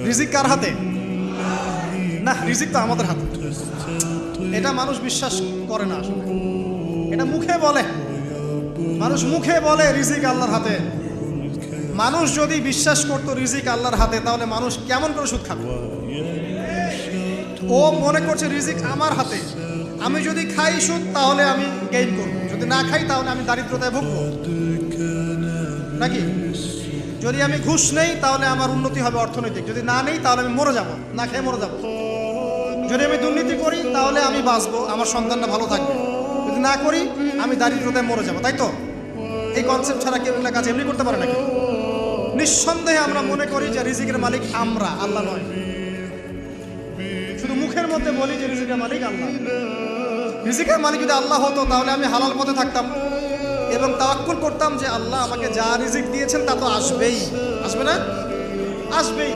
রিজিক কার হাতে? না, রিজিক তো আমাদের হাতে। এটা মানুষ বিশ্বাস করে না আসলে, এটা মুখে বলে, মানুষ মুখে বলে রিজিক আল্লাহর হাতে। মানুষ যদি বিশ্বাস করতো রিজিক আল্লাহর হাতে, তাহলে মানুষ কেমন করে সুদ খাবে? ও মনে করছে রিজিক আমার হাতে, আমি যদি খাই সুদ তাহলে আমি গেইন করবো, যদি না খাই তাহলে আমি দারিদ্রতায় ভুগবো নাকি? যদি আমি ঘুষ নেই তাহলে আমার উন্নতি হবে অর্থনৈতিক, যদি না নেই তাহলে আমি মরে যাব, না খেয়ে মরে যাব। যদি আমি দুর্নীতি করি তাহলে আমি বাঁচবো, আমার সন্তানরা ভালো থাকবে, যদি না করি আমি দারিদ্রতায় মরে যাব, তাই তো? এই কনসেপ্ট ছাড়া কেউ এগুলো কাজ এমনি করতে পারে নাকি? নিঃসন্দেহে আমরা মনে করি যে রিজিকের মালিক আমরা, আল্লাহ নয়। শুধু মুখের মধ্যে বলি যে রিজিকের মালিক আল্লাহ। রিজিকের মালিক যদি আল্লাহ হতো তাহলে আমি হালাল পথে থাকতাম এবং তাওয়াক্কুল করতাম যে আল্লাহ আমাকে যা রিজিক দিয়েছেন তা তো আসবেই, আসবে না? আসবেই।